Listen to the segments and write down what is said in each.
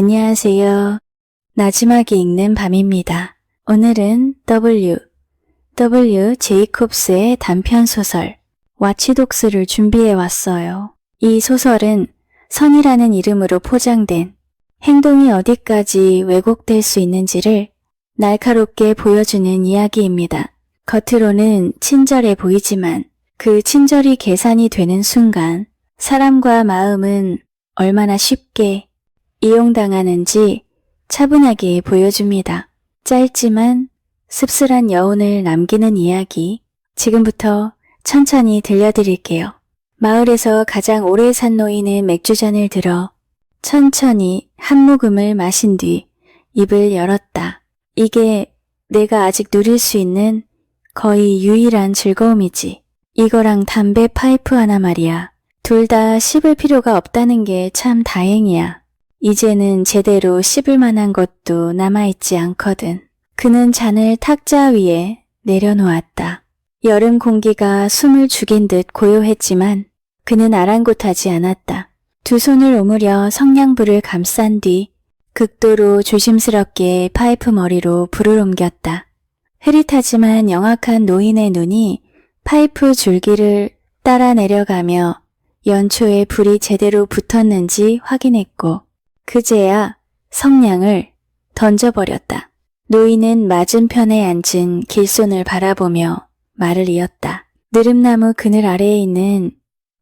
안녕하세요. 나지막이 읽는 밤입니다. 오늘은 W. 제이콥스의 단편소설 와치독스를 준비해왔어요. 이 소설은 선이라는 이름으로 포장된 행동이 어디까지 왜곡될 수 있는지를 날카롭게 보여주는 이야기입니다. 겉으로는 친절해 보이지만 그 친절이 계산이 되는 순간 사람과 마음은 얼마나 쉽게 이용당하는지 차분하게 보여줍니다. 짧지만 씁쓸한 여운을 남기는 이야기, 지금부터 천천히 들려드릴게요. 마을에서 가장 오래 산 노인은 맥주잔을 들어 천천히 한 모금을 마신 뒤 입을 열었다. 이게 내가 아직 누릴 수 있는 거의 유일한 즐거움이지. 이거랑 담배 파이프 하나 말이야. 둘 다 씹을 필요가 없다는 게 참 다행이야. 이제는 제대로 씹을 만한 것도 남아있지 않거든. 그는 잔을 탁자 위에 내려놓았다. 여름 공기가 숨을 죽인 듯 고요했지만 그는 아랑곳하지 않았다. 두 손을 오므려 성냥불을 감싼 뒤 극도로 조심스럽게 파이프 머리로 불을 옮겼다. 흐릿하지만 영악한 노인의 눈이 파이프 줄기를 따라 내려가며 연초에 불이 제대로 붙었는지 확인했고 그제야 성냥을 던져버렸다. 노인은 맞은편에 앉은 길손을 바라보며 말을 이었다. 느릅나무 그늘 아래에 있는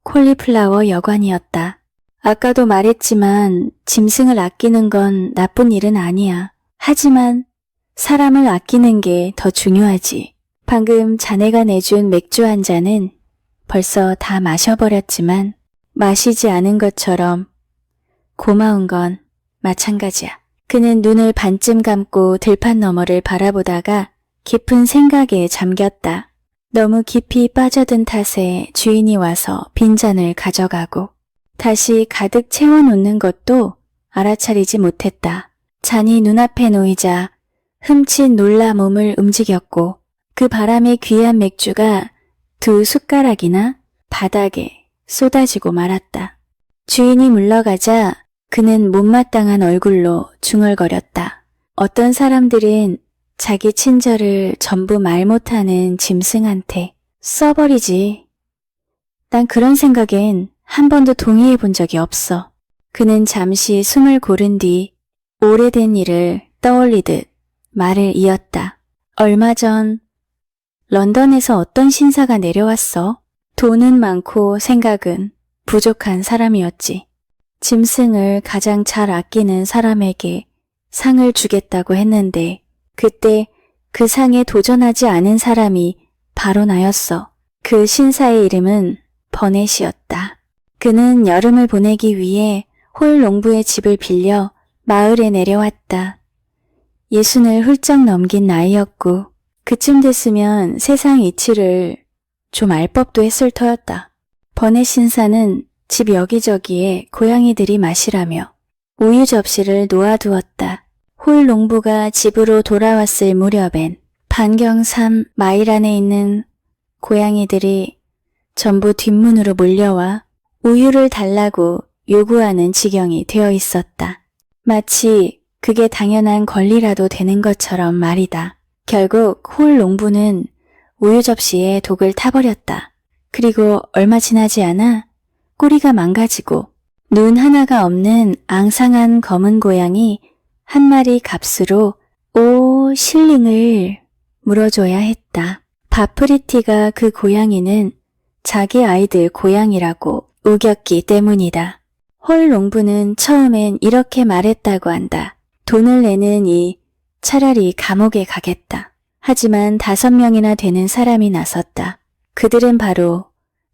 콜리플라워 여관이었다. 아까도 말했지만 짐승을 아끼는 건 나쁜 일은 아니야. 하지만 사람을 아끼는 게 더 중요하지. 방금 자네가 내준 맥주 한 잔은 벌써 다 마셔버렸지만 마시지 않은 것처럼 고마운 건 마찬가지야. 그는 눈을 반쯤 감고 들판 너머를 바라보다가 깊은 생각에 잠겼다. 너무 깊이 빠져든 탓에 주인이 와서 빈잔을 가져가고 다시 가득 채워놓는 것도 알아차리지 못했다. 잔이 눈앞에 놓이자 흠칫 놀라 몸을 움직였고 그 바람에 귀한 맥주가 두 숟가락이나 바닥에 쏟아지고 말았다. 주인이 물러가자 그는 못마땅한 얼굴로 중얼거렸다. 어떤 사람들은 자기 친절을 전부 말 못하는 짐승한테 써버리지. 난 그런 생각엔 한 번도 동의해 본 적이 없어. 그는 잠시 숨을 고른 뒤 오래된 일을 떠올리듯 말을 이었다. 얼마 전 런던에서 어떤 신사가 내려왔어. 돈은 많고 생각은 부족한 사람이었지. 짐승을 가장 잘 아끼는 사람에게 상을 주겠다고 했는데 그때 그 상에 도전하지 않은 사람이 바로 나였어. 그 신사의 이름은 버넷이었다. 그는 여름을 보내기 위해 홀 농부의 집을 빌려 마을에 내려왔다. 60을 훌쩍 넘긴 나이였고 그쯤 됐으면 세상 이치를 좀 알 법도 했을 터였다. 버넷 신사는 집 여기저기에 고양이들이 마시라며 우유 접시를 놓아두었다. 홀 농부가 집으로 돌아왔을 무렵엔 반경 3마일 안에 있는 고양이들이 전부 뒷문으로 몰려와 우유를 달라고 요구하는 지경이 되어 있었다. 마치 그게 당연한 권리라도 되는 것처럼 말이다. 결국 홀 농부는 우유 접시에 독을 타버렸다. 그리고 얼마 지나지 않아 꼬리가 망가지고 눈 하나가 없는 앙상한 검은 고양이 한 마리 값으로 5실링을 물어줘야 했다. 바프리티가 그 고양이는 자기 아이들 고양이라고 우겼기 때문이다. 홀 농부는 처음엔 이렇게 말했다고 한다. 돈을 내느니 차라리 감옥에 가겠다. 하지만 5명이나 되는 사람이 나섰다. 그들은 바로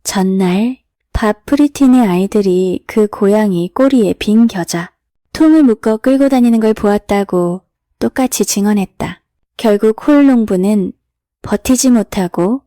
전날 바프리틴의 아이들이 그 고양이 꼬리에 빈 겨자, 통을 묶어 끌고 다니는 걸 보았다고 똑같이 증언했다. 결국 홀 농부는 버티지 못하고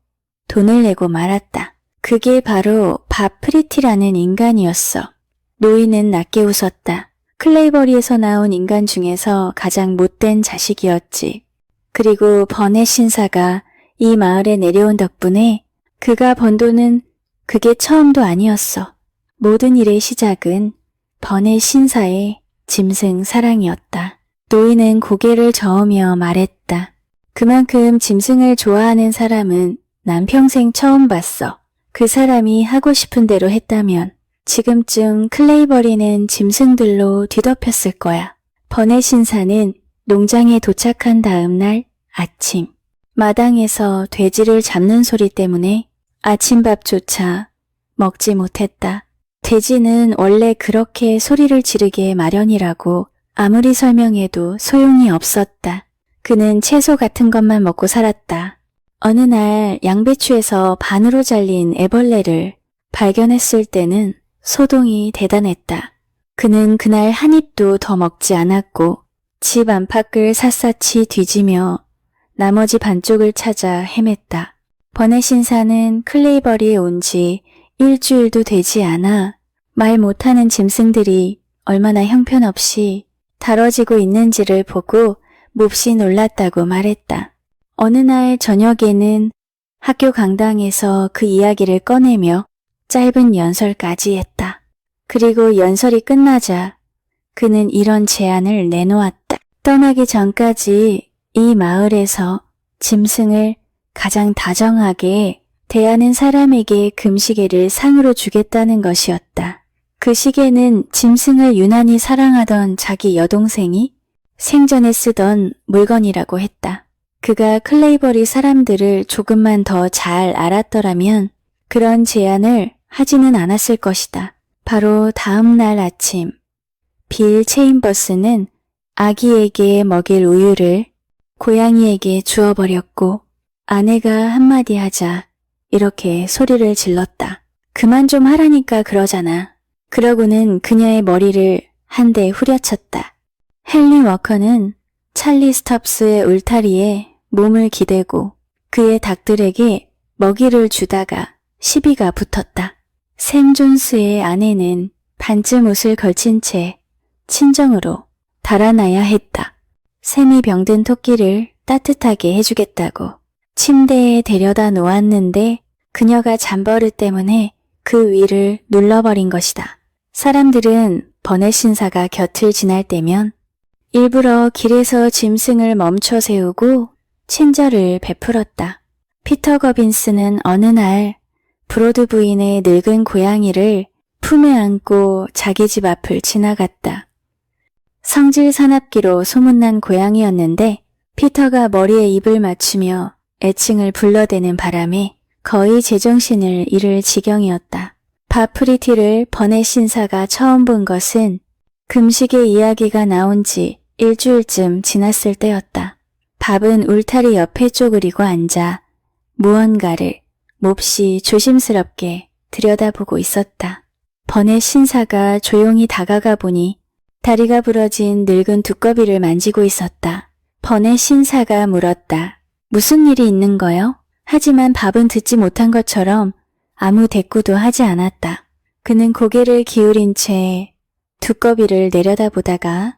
돈을 내고 말았다. 그게 바로 바프리티라는 인간이었어. 노인은 낮게 웃었다. 클레이버리에서 나온 인간 중에서 가장 못된 자식이었지. 그리고 버넷 신사가 이 마을에 내려온 덕분에 그가 번 돈은 그게 처음도 아니었어. 모든 일의 시작은 버넷 신사의 짐승 사랑이었다. 노인은 고개를 저으며 말했다. 그만큼 짐승을 좋아하는 사람은 난 평생 처음 봤어. 그 사람이 하고 싶은 대로 했다면 지금쯤 클레이버리는 짐승들로 뒤덮였을 거야. 버넷 신사는 농장에 도착한 다음 날 아침, 마당에서 돼지를 잡는 소리 때문에 아침밥조차 먹지 못했다. 돼지는 원래 그렇게 소리를 지르게 마련이라고 아무리 설명해도 소용이 없었다. 그는 채소 같은 것만 먹고 살았다. 어느 날 양배추에서 반으로 잘린 애벌레를 발견했을 때는 소동이 대단했다. 그는 그날 한 입도 더 먹지 않았고 집 안팎을 샅샅이 뒤지며 나머지 반쪽을 찾아 헤맸다. 버넷 신사는 클레이버리에 온 지 일주일도 되지 않아 말 못하는 짐승들이 얼마나 형편없이 다뤄지고 있는지를 보고 몹시 놀랐다고 말했다. 어느 날 저녁에는 학교 강당에서 그 이야기를 꺼내며 짧은 연설까지 했다. 그리고 연설이 끝나자 그는 이런 제안을 내놓았다. 떠나기 전까지 이 마을에서 짐승을 가장 다정하게 대하는 사람에게 금시계를 상으로 주겠다는 것이었다. 그 시계는 짐승을 유난히 사랑하던 자기 여동생이 생전에 쓰던 물건이라고 했다. 그가 클레이버리 사람들을 조금만 더 잘 알았더라면 그런 제안을 하지는 않았을 것이다. 바로 다음 날 아침, 빌 체인버스는 아기에게 먹일 우유를 고양이에게 주어버렸고 아내가 한마디 하자 이렇게 소리를 질렀다. 그만 좀 하라니까 그러잖아. 그러고는 그녀의 머리를 한 대 후려쳤다. 헨리 워커는 찰리 스톱스의 울타리에 몸을 기대고 그의 닭들에게 먹이를 주다가 시비가 붙었다. 샘 존스의 아내는 반쯤 옷을 걸친 채 친정으로 달아나야 했다. 샘이 병든 토끼를 따뜻하게 해주겠다고 침대에 데려다 놓았는데 그녀가 잠버릇 때문에 그 위를 눌러버린 것이다. 사람들은 버넷 신사가 곁을 지날 때면 일부러 길에서 짐승을 멈춰 세우고 친절을 베풀었다. 피터 거빈스는 어느 날 브로드 부인의 늙은 고양이를 품에 안고 자기 집 앞을 지나갔다. 성질 사납기로 소문난 고양이였는데 피터가 머리에 입을 맞추며 애칭을 불러대는 바람에 거의 제정신을 잃을 지경이었다. 바프리티를 버넷 신사가 처음 본 것은 금식의 이야기가 나온 지 일주일쯤 지났을 때였다. 밥은 울타리 옆에 쪼그리고 앉아 무언가를 몹시 조심스럽게 들여다보고 있었다. 버넷 신사가 조용히 다가가 보니 다리가 부러진 늙은 두꺼비를 만지고 있었다. 버넷 신사가 물었다. 무슨 일이 있는 거요? 하지만 밥은 듣지 못한 것처럼 아무 대꾸도 하지 않았다. 그는 고개를 기울인 채 두꺼비를 내려다보다가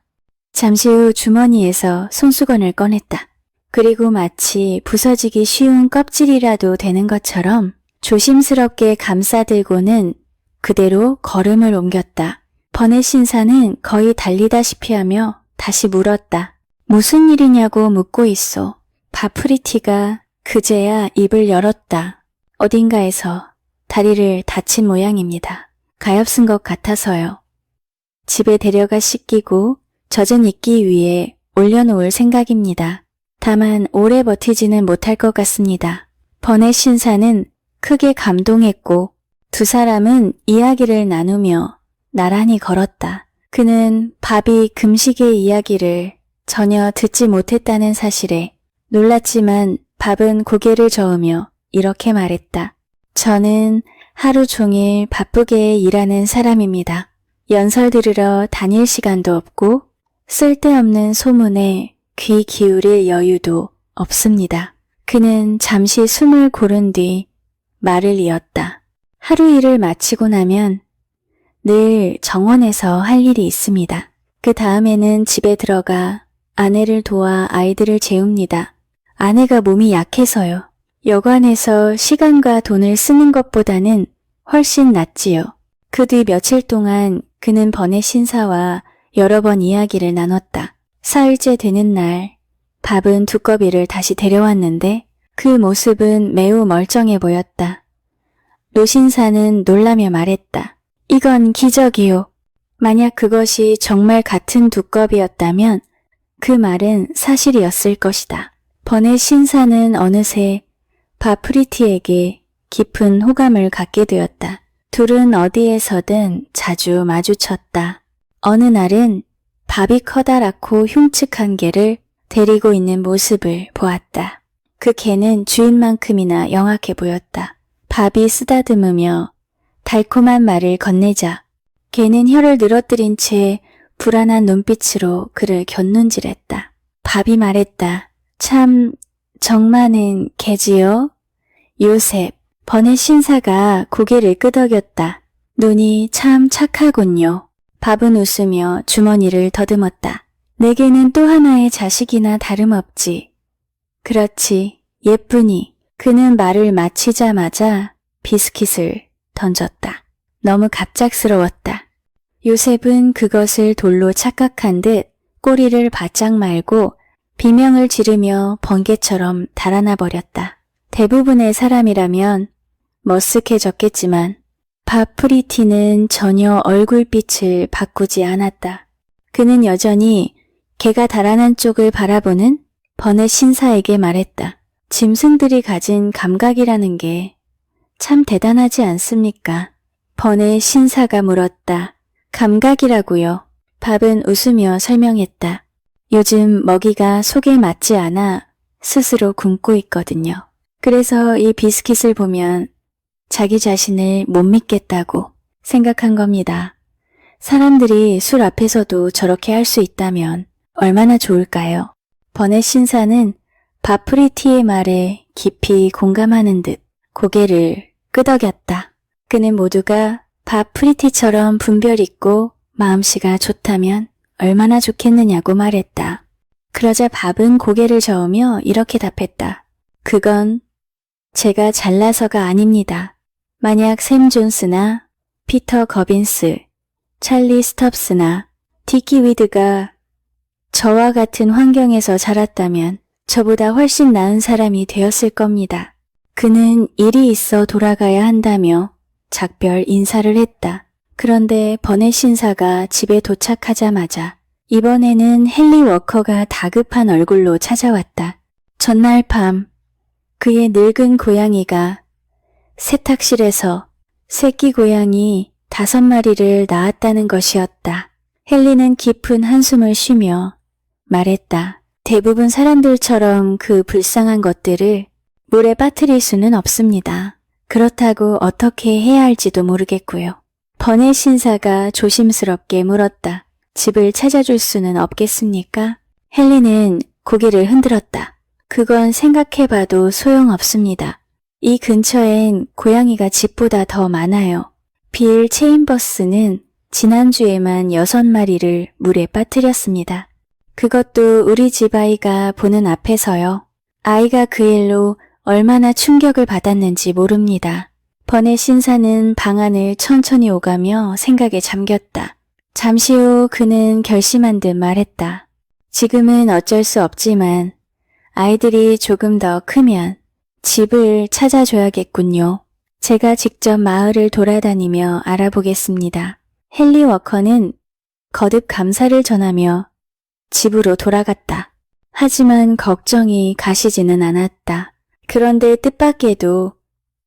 잠시 후 주머니에서 손수건을 꺼냈다. 그리고 마치 부서지기 쉬운 껍질이라도 되는 것처럼 조심스럽게 감싸들고는 그대로 걸음을 옮겼다. 버넷 신사는 거의 달리다시피 하며 다시 물었다. 무슨 일이냐고 묻고 있어. 바프리티가 그제야 입을 열었다. 어딘가에서 다리를 다친 모양입니다. 가엾은 것 같아서요. 집에 데려가 씻기고 젖은 이끼 위에 올려놓을 생각입니다. 다만 오래 버티지는 못할 것 같습니다. 버넷 신사는 크게 감동했고 두 사람은 이야기를 나누며 나란히 걸었다. 그는 밥이 금식의 이야기를 전혀 듣지 못했다는 사실에 놀랐지만 밥은 고개를 저으며 이렇게 말했다. 저는 하루 종일 바쁘게 일하는 사람입니다. 연설 들으러 다닐 시간도 없고 쓸데없는 소문에 귀 기울일 여유도 없습니다. 그는 잠시 숨을 고른 뒤 말을 이었다. 하루 일을 마치고 나면 늘 정원에서 할 일이 있습니다. 그 다음에는 집에 들어가 아내를 도와 아이들을 재웁니다. 아내가 몸이 약해서요. 여관에서 시간과 돈을 쓰는 것보다는 훨씬 낫지요. 그 뒤 며칠 동안 그는 버넷 신사와 여러 번 이야기를 나눴다. 사흘째 되는 날 밥은 두꺼비를 다시 데려왔는데 그 모습은 매우 멀쩡해 보였다. 노신사는 놀라며 말했다. 이건 기적이요. 만약 그것이 정말 같은 두꺼비였다면 그 말은 사실이었을 것이다. 번의 신사는 어느새 바프리티에게 깊은 호감을 갖게 되었다. 둘은 어디에서든 자주 마주쳤다. 어느 날은 밥이 커다랗고 흉측한 개를 데리고 있는 모습을 보았다. 그 개는 주인만큼이나 영악해 보였다. 밥이 쓰다듬으며 달콤한 말을 건네자 개는 혀를 늘어뜨린 채 불안한 눈빛으로 그를 곁눈질했다. 밥이 말했다. 참 정많은 개지요? 요셉, 번의 신사가 고개를 끄덕였다. 눈이 참 착하군요. 밥은 웃으며 주머니를 더듬었다. 내게는 또 하나의 자식이나 다름없지. 그렇지, 예쁘니. 그는 말을 마치자마자 비스킷을 던졌다. 너무 갑작스러웠다. 요셉은 그것을 돌로 착각한 듯 꼬리를 바짝 말고 비명을 지르며 번개처럼 달아나 버렸다. 대부분의 사람이라면 머쓱해졌겠지만 바프리티는 전혀 얼굴빛을 바꾸지 않았다. 그는 여전히 개가 달아난 쪽을 바라보는 번의 신사에게 말했다. 짐승들이 가진 감각이라는 게 참 대단하지 않습니까? 번의 신사가 물었다. 감각이라고요. 밥은 웃으며 설명했다. 요즘 먹이가 속에 맞지 않아 스스로 굶고 있거든요. 그래서 이 비스킷을 보면 자기 자신을 못 믿겠다고 생각한 겁니다. 사람들이 술 앞에서도 저렇게 할 수 있다면 얼마나 좋을까요? 번의 신사는 바프리티의 말에 깊이 공감하는 듯 고개를 끄덕였다. 그는 모두가 바프리티처럼 분별 있고 마음씨가 좋다면 얼마나 좋겠느냐고 말했다. 그러자 밥은 고개를 저으며 이렇게 답했다. 그건 제가 잘나서가 아닙니다. 만약 샘 존스나 피터 거빈스, 찰리 스톱스나 디키 위드가 저와 같은 환경에서 자랐다면 저보다 훨씬 나은 사람이 되었을 겁니다. 그는 일이 있어 돌아가야 한다며 작별 인사를 했다. 그런데 번의 신사가 집에 도착하자마자 이번에는 헨리 워커가 다급한 얼굴로 찾아왔다. 전날 밤 그의 늙은 고양이가 세탁실에서 새끼 고양이 5마리를 낳았다는 것이었다. 헨리는 깊은 한숨을 쉬며 말했다. 대부분 사람들처럼 그 불쌍한 것들을 물에 빠뜨릴 수는 없습니다. 그렇다고 어떻게 해야 할지도 모르겠고요. 번의 신사가 조심스럽게 물었다. 집을 찾아줄 수는 없겠습니까? 헨리는 고개를 흔들었다. 그건 생각해봐도 소용없습니다. 이 근처엔 고양이가 집보다 더 많아요. 빌 체인버스는 지난주에만 6마리를 물에 빠뜨렸습니다. 그것도 우리 집 아이가 보는 앞에서요. 아이가 그 일로 얼마나 충격을 받았는지 모릅니다. 번의 신사는 방 안을 천천히 오가며 생각에 잠겼다. 잠시 후 그는 결심한 듯 말했다. 지금은 어쩔 수 없지만 아이들이 조금 더 크면 집을 찾아줘야겠군요. 제가 직접 마을을 돌아다니며 알아보겠습니다. 헨리 워커는 거듭 감사를 전하며 집으로 돌아갔다. 하지만 걱정이 가시지는 않았다. 그런데 뜻밖에도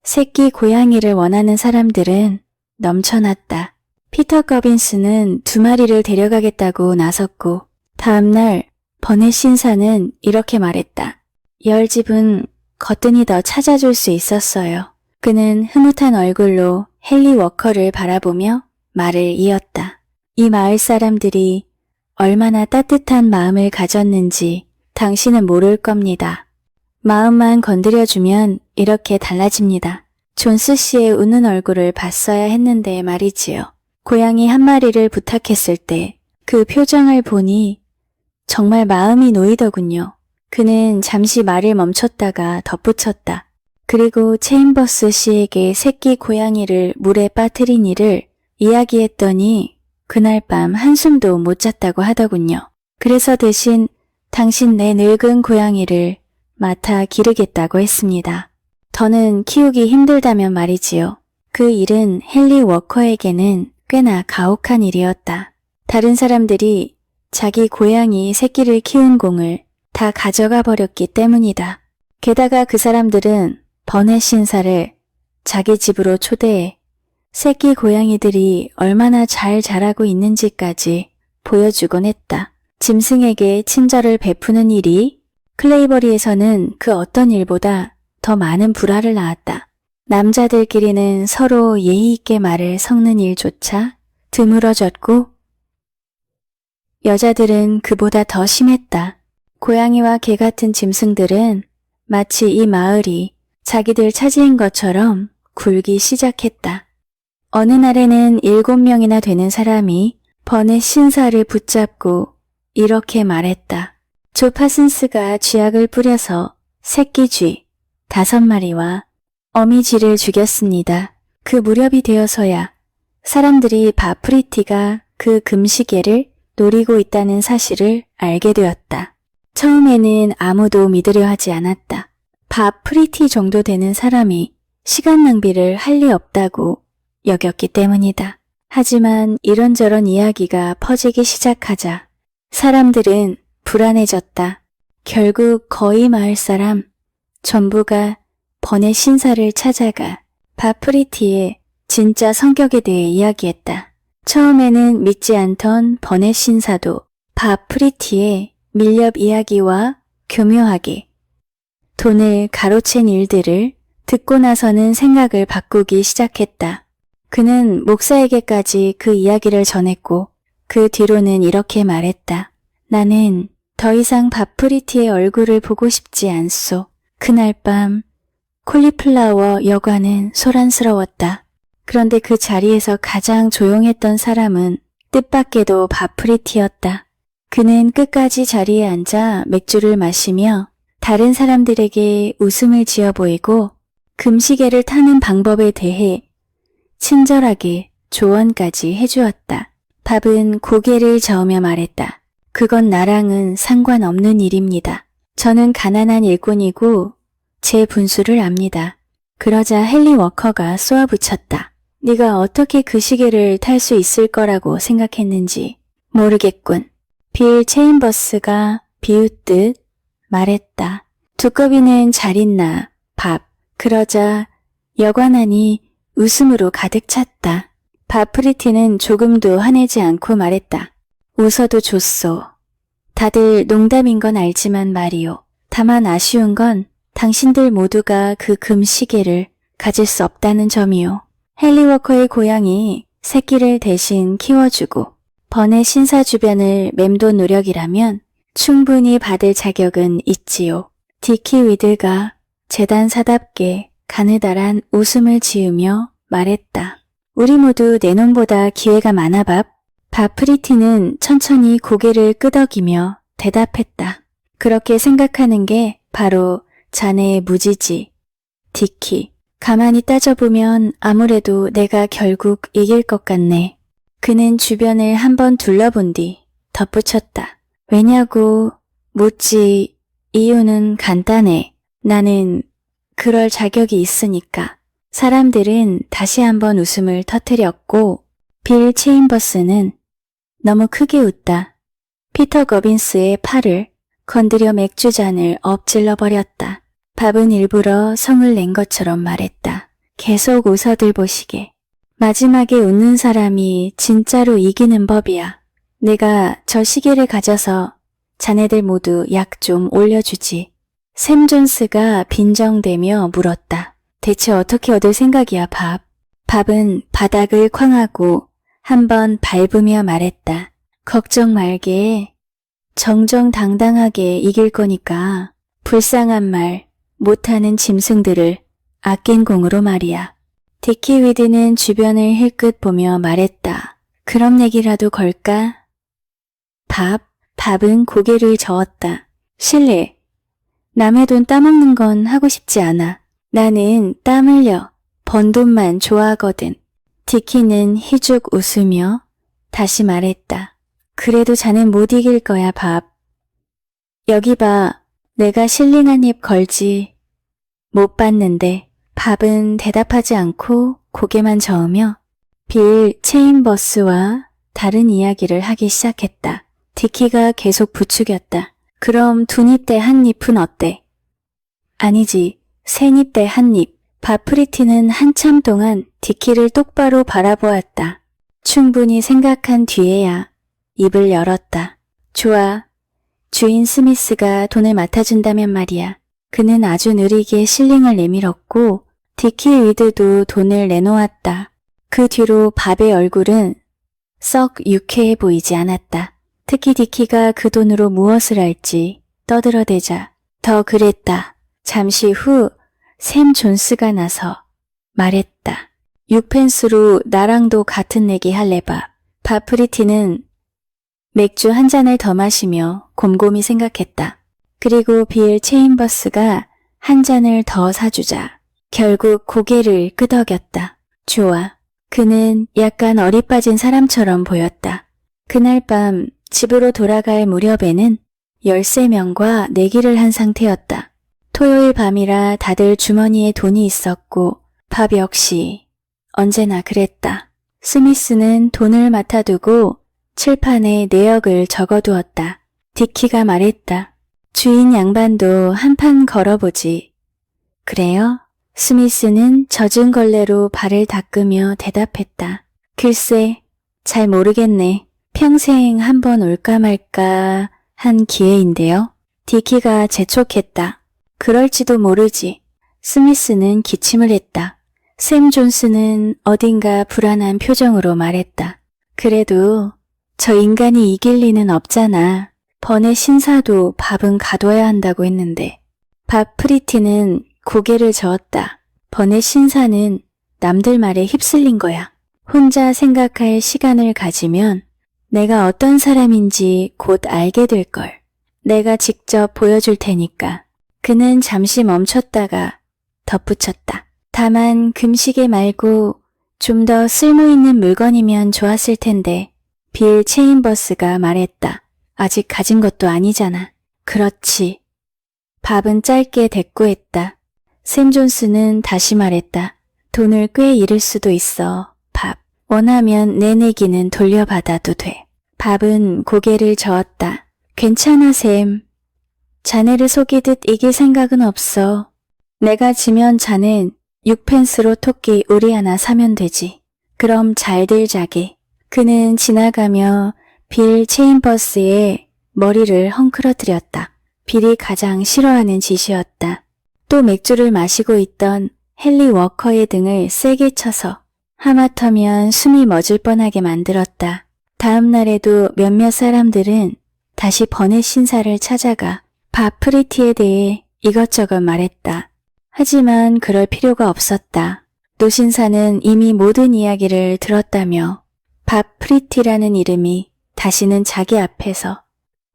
새끼 고양이를 원하는 사람들은 넘쳐났다. 피터 거빈스는 2마리를 데려가겠다고 나섰고 다음날 번의 신사는 이렇게 말했다. 10집은 거뜬히 더 찾아줄 수 있었어요. 그는 흐뭇한 얼굴로 헨리 워커를 바라보며 말을 이었다. 이 마을 사람들이 얼마나 따뜻한 마음을 가졌는지 당신은 모를 겁니다. 마음만 건드려주면 이렇게 달라집니다. 존스 씨의 웃는 얼굴을 봤어야 했는데 말이지요. 고양이 1마리를 부탁했을 때 그 표정을 보니 정말 마음이 놓이더군요. 그는 잠시 말을 멈췄다가 덧붙였다. 그리고 체인버스 씨에게 새끼 고양이를 물에 빠뜨린 일을 이야기했더니 그날 밤 한숨도 못 잤다고 하더군요. 그래서 대신 당신 내 늙은 고양이를 맡아 기르겠다고 했습니다. 더는 키우기 힘들다면 말이지요. 그 일은 헨리 워커에게는 꽤나 가혹한 일이었다. 다른 사람들이 자기 고양이 새끼를 키운 공을 다 가져가 버렸기 때문이다. 게다가 그 사람들은 버넷 신사를 자기 집으로 초대해 새끼 고양이들이 얼마나 잘 자라고 있는지까지 보여주곤 했다. 짐승에게 친절을 베푸는 일이 클레이버리에서는 그 어떤 일보다 더 많은 불화를 낳았다. 남자들끼리는 서로 예의 있게 말을 섞는 일조차 드물어졌고 여자들은 그보다 더 심했다. 고양이와 개 같은 짐승들은 마치 이 마을이 자기들 차지인 것처럼 굴기 시작했다. 어느 날에는 7명이나 되는 사람이 버넷 신사를 붙잡고 이렇게 말했다. 조 파슨스가 쥐약을 뿌려서 새끼 쥐 5마리와 어미 쥐를 죽였습니다. 그 무렵이 되어서야 사람들이 바프리티가 그 금시계를 노리고 있다는 사실을 알게 되었다. 처음에는 아무도 믿으려 하지 않았다. 바프리티 정도 되는 사람이 시간 낭비를 할 리 없다고 여겼기 때문이다. 하지만 이런저런 이야기가 퍼지기 시작하자 사람들은 불안해졌다. 결국 거의 마을 사람 전부가 버넷 신사를 찾아가 바프리티의 진짜 성격에 대해 이야기했다. 처음에는 믿지 않던 버넷 신사도 바프리티의 밀렵 이야기와 교묘하게 돈을 가로챈 일들을 듣고 나서는 생각을 바꾸기 시작했다. 그는 목사에게까지 그 이야기를 전했고 그 뒤로는 이렇게 말했다. 나는 더 이상 바프리티의 얼굴을 보고 싶지 않소. 그날 밤 콜리플라워 여관은 소란스러웠다. 그런데 그 자리에서 가장 조용했던 사람은 뜻밖에도 바프리티였다. 그는 끝까지 자리에 앉아 맥주를 마시며 다른 사람들에게 웃음을 지어 보이고 금시계를 타는 방법에 대해 친절하게 조언까지 해주었다. 밥은 고개를 저으며 말했다. 그건 나랑은 상관없는 일입니다. 저는 가난한 일꾼이고 제 분수를 압니다. 그러자 헨리 워커가 쏘아붙였다. 네가 어떻게 그 시계를 탈 수 있을 거라고 생각했는지 모르겠군. 빌 체인버스가 비웃듯 말했다. 두꺼비는 잘 있나, 밥. 그러자 여관 안이 웃음으로 가득 찼다. 바프리티는 조금도 화내지 않고 말했다. 웃어도 좋소. 다들 농담인 건 알지만 말이오. 다만 아쉬운 건 당신들 모두가 그 금시계를 가질 수 없다는 점이오. 헨리 워커의 고양이 새끼를 대신 키워주고 버넷 신사 주변을 맴돈 노력이라면 충분히 받을 자격은 있지요. 디키 위드가 재단사답게 가느다란 웃음을 지으며 말했다. 우리 모두 내 놈보다 기회가 많아 밥. 바프리티는 천천히 고개를 끄덕이며 대답했다. 그렇게 생각하는 게 바로 자네의 무지지. 디키, 가만히 따져보면 아무래도 내가 결국 이길 것 같네. 그는 주변을 한번 둘러본 뒤 덧붙였다. 왜냐고 묻지. 이유는 간단해. 나는 그럴 자격이 있으니까. 사람들은 다시 한번 웃음을 터뜨렸고 빌 체인버스는 너무 크게 웃다. 피터 거빈스의 팔을 건드려 맥주잔을 엎질러 버렸다. 밥은 일부러 성을 낸 것처럼 말했다. 계속 웃어들 보시게. 마지막에 웃는 사람이 진짜로 이기는 법이야. 내가 저 시계를 가져서 자네들 모두 약 좀 올려주지. 샘 존스가 빈정대며 물었다. 대체 어떻게 얻을 생각이야, 밥? 밥은 바닥을 쾅하고 한번 밟으며 말했다. 걱정 말게. 정정당당하게 이길 거니까. 불쌍한 말 못하는 짐승들을 아낀 공으로 말이야. 디키 위드는 주변을 힐끗 보며 말했다. 그럼 내기라도 걸까? 밥은 고개를 저었다. 실례. 남의 돈 따먹는 건 하고 싶지 않아. 나는 땀 흘려 번 돈만 좋아하거든. 디키는 희죽 웃으며 다시 말했다. 그래도 자넨 못 이길 거야, 밥. 여기 봐. 내가 실링 한 입 걸지. 못 봤는데. 밥은 대답하지 않고 고개만 저으며 빌 체인버스와 다른 이야기를 하기 시작했다. 디키가 계속 부추겼다. 그럼 두 입 대 한 입은 어때? 아니지, 세 입 대 한 입. 바프리티는 한참 동안 디키를 똑바로 바라보았다. 충분히 생각한 뒤에야 입을 열었다. 좋아. 주인 스미스가 돈을 맡아준다면 말이야. 그는 아주 느리게 실링을 내밀었고 디키 위드도 돈을 내놓았다. 그 뒤로 밥의 얼굴은 썩 유쾌해 보이지 않았다. 특히 디키가 그 돈으로 무엇을 할지 떠들어대자 더 그랬다. 잠시 후 샘 존스가 나서 말했다. 6펜스로 나랑도 같은 내기 할래 밥. 바프리티는 맥주 한 잔을 더 마시며 곰곰이 생각했다. 그리고 빌 체인버스가 한 잔을 더 사주자 결국 고개를 끄덕였다. 좋아. 그는 약간 어리빠진 사람처럼 보였다. 그날 밤 집으로 돌아갈 무렵에는 13명과 내기를 한 상태였다. 토요일 밤이라 다들 주머니에 돈이 있었고 밥 역시 언제나 그랬다. 스미스는 돈을 맡아두고 칠판에 내역을 적어두었다. 디키가 말했다. 주인 양반도 한 판 걸어보지. 그래요? 스미스는 젖은 걸레로 발을 닦으며 대답했다. 글쎄, 잘 모르겠네. 평생 한 번 올까 말까 한 기회인데요. 디키가 재촉했다. 그럴지도 모르지. 스미스는 기침을 했다. 샘 존스는 어딘가 불안한 표정으로 말했다. 그래도 저 인간이 이길 리는 없잖아. 번의 신사도 밥은 가둬야 한다고 했는데. 밥 프리티는 고개를 저었다. 번의 신사는 남들 말에 휩쓸린 거야. 혼자 생각할 시간을 가지면 내가 어떤 사람인지 곧 알게 될걸. 내가 직접 보여줄 테니까. 그는 잠시 멈췄다가 덧붙였다. 다만 금시계 말고 좀 더 쓸모있는 물건이면 좋았을 텐데. 빌 체인버스가 말했다. 아직 가진 것도 아니잖아. 그렇지. 밥은 짧게 대꾸했다. 샘 존스는 다시 말했다. 돈을 꽤 잃을 수도 있어. 밥. 원하면 내 내기는 돌려받아도 돼. 밥은 고개를 저었다. 괜찮아 샘. 자네를 속이듯 이길 생각은 없어. 내가 지면 자넨 6펜스로 토끼 우리 하나 사면 되지. 그럼 잘들 자게. 그는 지나가며 빌 체인버스의 머리를 헝클어뜨렸다. 빌이 가장 싫어하는 짓이었다. 또 맥주를 마시고 있던 헨리 워커의 등을 세게 쳐서 하마터면 숨이 멎을 뻔하게 만들었다. 다음 날에도 몇몇 사람들은 다시 번의 신사를 찾아가 밥 프리티에 대해 이것저것 말했다. 하지만 그럴 필요가 없었다. 노신사는 이미 모든 이야기를 들었다며 밥 프리티라는 이름이 다시는 자기 앞에서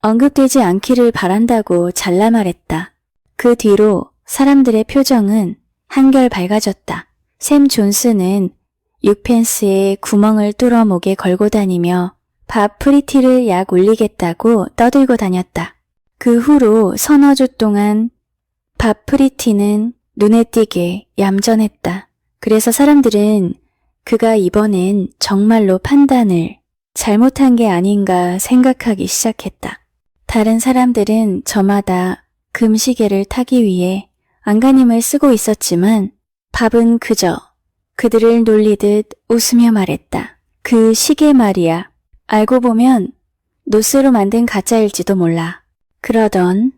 언급되지 않기를 바란다고 잘라 말했다. 그 뒤로 사람들의 표정은 한결 밝아졌다. 샘 존스는 6펜스에 구멍을 뚫어 목에 걸고 다니며 밥 프리티를 약 올리겠다고 떠들고 다녔다. 그 후로 서너 주 동안 밥 프리티는 눈에 띄게 얌전했다. 그래서 사람들은 그가 이번엔 정말로 판단을 잘못한 게 아닌가 생각하기 시작했다. 다른 사람들은 저마다 금시계를 타기 위해 안간힘을 쓰고 있었지만 밥은 그저 그들을 놀리듯 웃으며 말했다. 그 시계 말이야. 알고 보면 노스로 만든 가짜일지도 몰라. 그러던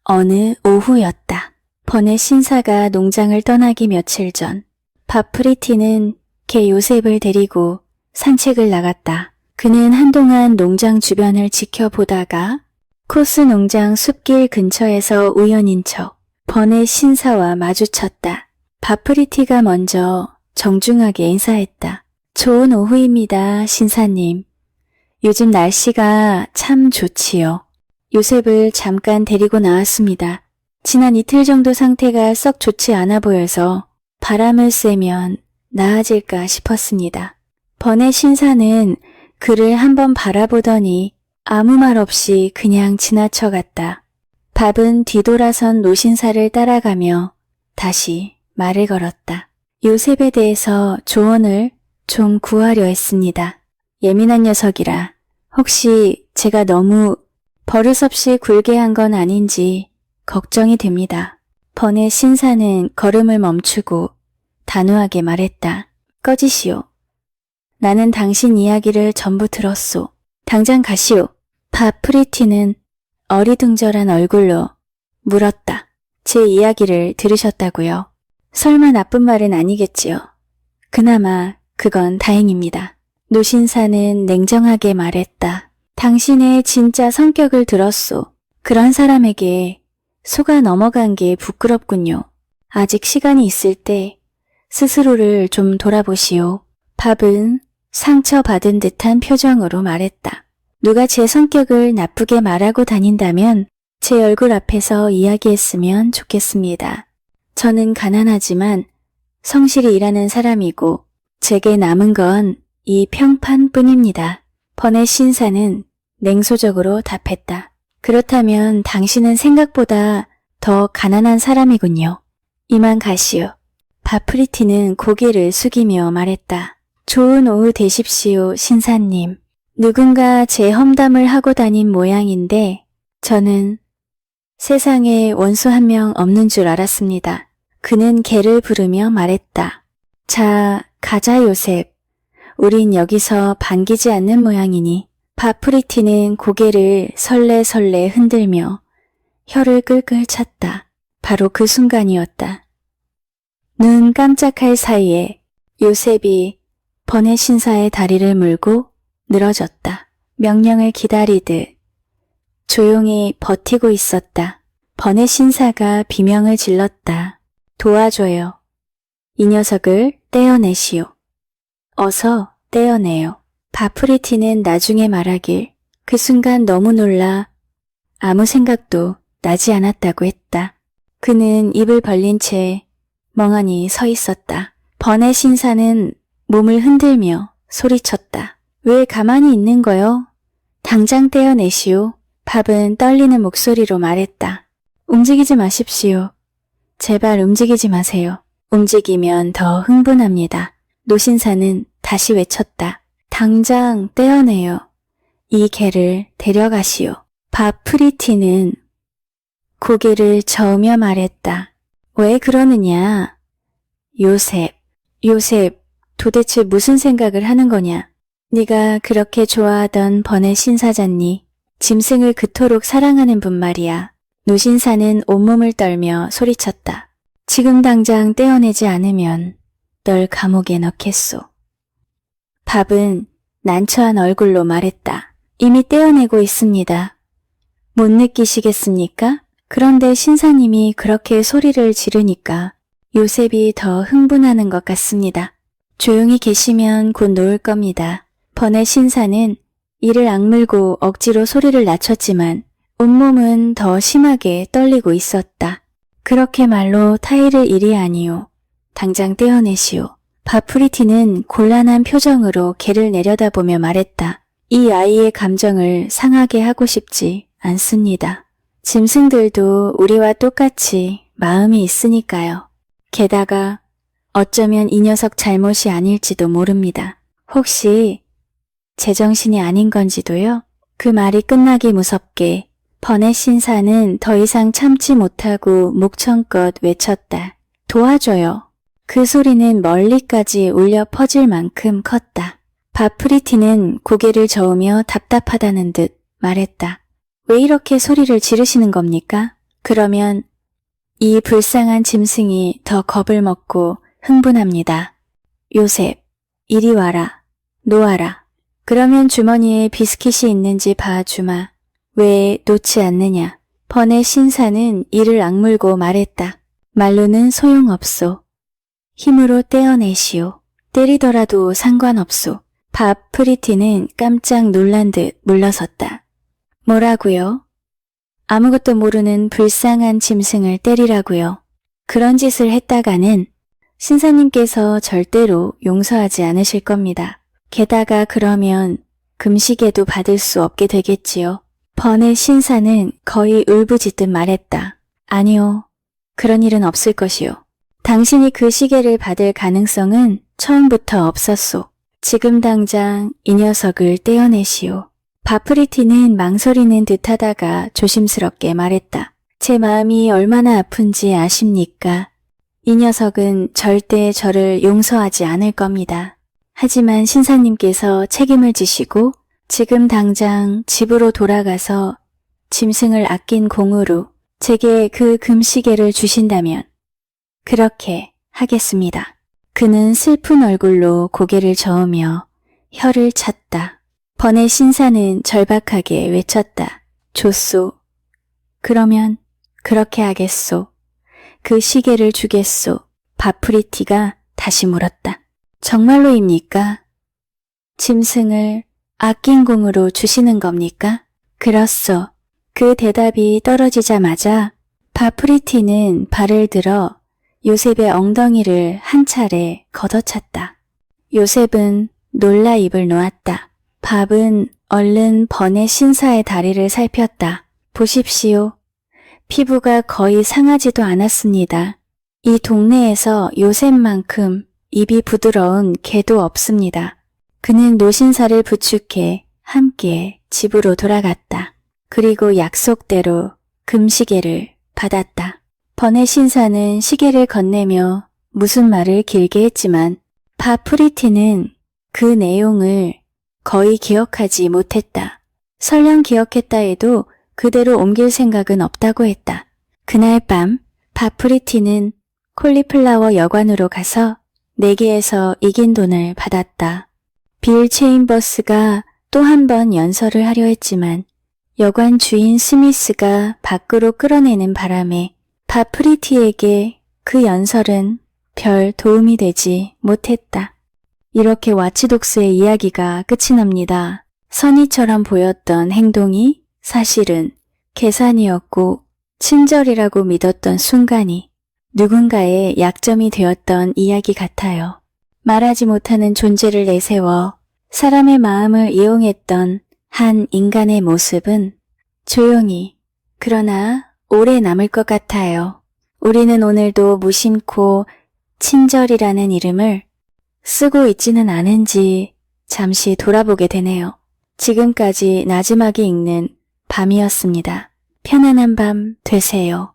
어느 오후였다. 번의 신사가 농장을 떠나기 며칠 전 밥 프리티는 개 요셉을 데리고 산책을 나갔다. 그는 한동안 농장 주변을 지켜보다가 코스 농장 숲길 근처에서 우연인 척 번의 신사와 마주쳤다. 밥 프리티가 먼저 정중하게 인사했다. 좋은 오후입니다, 신사님. 요즘 날씨가 참 좋지요. 요셉을 잠깐 데리고 나왔습니다. 지난 이틀 정도 상태가 썩 좋지 않아 보여서 바람을 쐬면 나아질까 싶었습니다. 번의 신사는 그를 한번 바라보더니 아무 말 없이 그냥 지나쳐갔다. 밥은 뒤돌아선 노신사를 따라가며 다시 말을 걸었다. 요셉에 대해서 조언을 좀 구하려 했습니다. 예민한 녀석이라 혹시 제가 너무 버릇없이 굴게 한 건 아닌지 걱정이 됩니다. 번의 신사는 걸음을 멈추고 단호하게 말했다. 꺼지시오. 나는 당신 이야기를 전부 들었소. 당장 가시오. 파프리티는 어리둥절한 얼굴로 물었다. 제 이야기를 들으셨다고요? 설마 나쁜 말은 아니겠지요. 그나마 그건 다행입니다. 노신사는 냉정하게 말했다. 당신의 진짜 성격을 들었소. 그런 사람에게 속아 넘어간 게 부끄럽군요. 아직 시간이 있을 때 스스로를 좀 돌아보시오. 밥은 상처받은 듯한 표정으로 말했다. 누가 제 성격을 나쁘게 말하고 다닌다면 제 얼굴 앞에서 이야기했으면 좋겠습니다. 저는 가난하지만 성실히 일하는 사람이고 제게 남은 건 이 평판뿐입니다. 번의 신사는 냉소적으로 답했다. 그렇다면 당신은 생각보다 더 가난한 사람이군요. 이만 가시오. 파프리티는 고개를 숙이며 말했다. 좋은 오후 되십시오, 신사님. 누군가 제 험담을 하고 다닌 모양인데 저는 세상에 원수 한 명 없는 줄 알았습니다. 그는 개를 부르며 말했다. 자, 가자 요셉. 우린 여기서 반기지 않는 모양이니. 파프리티는 고개를 설레설레 흔들며 혀를 끌끌 찼다. 바로 그 순간이었다. 눈 깜짝할 사이에 요셉이 번의 신사의 다리를 물고 늘어졌다. 명령을 기다리듯 조용히 버티고 있었다. 번의 신사가 비명을 질렀다. 도와줘요. 이 녀석을 떼어내시오. 어서 떼어내요. 파프리티는 나중에 말하길 그 순간 너무 놀라 아무 생각도 나지 않았다고 했다. 그는 입을 벌린 채 멍하니 서 있었다. 번의 신사는 몸을 흔들며 소리쳤다. 왜 가만히 있는 거요? 당장 떼어내시오. 밥은 떨리는 목소리로 말했다. 움직이지 마십시오. 제발 움직이지 마세요. 움직이면 더 흥분합니다. 노신사는 다시 외쳤다. 당장 떼어내요. 이 개를 데려가시오. 파프리티는 고개를 저으며 말했다. 왜 그러느냐? 요셉, 도대체 무슨 생각을 하는 거냐? 네가 그렇게 좋아하던 번의 신사잖니. 짐승을 그토록 사랑하는 분 말이야. 노신사는 온몸을 떨며 소리쳤다. 지금 당장 떼어내지 않으면 널 감옥에 넣겠소. 밥은 난처한 얼굴로 말했다. 이미 떼어내고 있습니다. 못 느끼시겠습니까? 그런데 신사님이 그렇게 소리를 지르니까 요셉이 더 흥분하는 것 같습니다. 조용히 계시면 곧 놓을 겁니다. 번의 신사는 이를 악물고 억지로 소리를 낮췄지만 온몸은 더 심하게 떨리고 있었다. 그렇게 말로 타이를 일이 아니오. 당장 떼어내시오. 파프리티는 곤란한 표정으로 개를 내려다보며 말했다. 이 아이의 감정을 상하게 하고 싶지 않습니다. 짐승들도 우리와 똑같이 마음이 있으니까요. 게다가 어쩌면 이 녀석 잘못이 아닐지도 모릅니다. 혹시 제정신이 아닌 건지도요? 그 말이 끝나기 무섭게 번의 신사는 더 이상 참지 못하고 목청껏 외쳤다. 도와줘요. 그 소리는 멀리까지 울려 퍼질 만큼 컸다. 파프리티는 고개를 저으며 답답하다는 듯 말했다. 왜 이렇게 소리를 지르시는 겁니까? 그러면 이 불쌍한 짐승이 더 겁을 먹고 흥분합니다. 요셉, 이리 와라. 놓아라. 그러면 주머니에 비스킷이 있는지 봐주마. 왜 놓지 않느냐? 번의 신사는 이를 악물고 말했다. 말로는 소용없소. 힘으로 떼어내시오. 때리더라도 상관없소. 파프리티는 깜짝 놀란 듯 물러섰다. 뭐라고요? 아무것도 모르는 불쌍한 짐승을 때리라고요. 그런 짓을 했다가는 신사님께서 절대로 용서하지 않으실 겁니다. 게다가 그러면 금시계도 받을 수 없게 되겠지요. 번의 신사는 거의 울부짖듯 말했다. 아니요. 그런 일은 없을 것이요. 당신이 그 시계를 받을 가능성은 처음부터 없었소. 지금 당장 이 녀석을 떼어내시오. 바프리티는 망설이는 듯하다가 조심스럽게 말했다. 제 마음이 얼마나 아픈지 아십니까? 이 녀석은 절대 저를 용서하지 않을 겁니다. 하지만 신사님께서 책임을 지시고 지금 당장 집으로 돌아가서 짐승을 아낀 공으로 제게 그 금시계를 주신다면 그렇게 하겠습니다. 그는 슬픈 얼굴로 고개를 저으며 혀를 찼다. 번의 신사는 절박하게 외쳤다. 좋소. 그러면 그렇게 하겠소. 그 시계를 주겠소. 바프리티가 다시 물었다. 정말로입니까? 짐승을 아낀 공으로 주시는 겁니까? 그렇소. 그 대답이 떨어지자마자 바프리티는 발을 들어 요셉의 엉덩이를 한 차례 걷어찼다. 요셉은 놀라 입을 놓았다. 밥은 얼른 번의 신사의 다리를 살폈다. 보십시오. 피부가 거의 상하지도 않았습니다. 이 동네에서 요셉만큼 입이 부드러운 개도 없습니다. 그는 노신사를 부축해 함께 집으로 돌아갔다. 그리고 약속대로 금시계를 받았다. 번의 신사는 시계를 건네며 무슨 말을 길게 했지만 바프리티는 그 내용을 거의 기억하지 못했다. 설령 기억했다 해도 그대로 옮길 생각은 없다고 했다. 그날 밤 바프리티는 콜리플라워 여관으로 가서 내게에서 이긴 돈을 받았다. 빌 체인버스가 또 한 번 연설을 하려 했지만 여관 주인 스미스가 밖으로 끌어내는 바람에 바프리티에게 그 연설은 별 도움이 되지 못했다. 이렇게 와치독스의 이야기가 끝이 납니다. 선의처럼 보였던 행동이 사실은 계산이었고 친절이라고 믿었던 순간이 누군가의 약점이 되었던 이야기 같아요. 말하지 못하는 존재를 내세워 사람의 마음을 이용했던 한 인간의 모습은 조용히 그러나 오래 남을 것 같아요. 우리는 오늘도 무심코 친절이라는 이름을 쓰고 있지는 않은지 잠시 돌아보게 되네요. 지금까지 나지막이 읽는 밤이었습니다. 편안한 밤 되세요.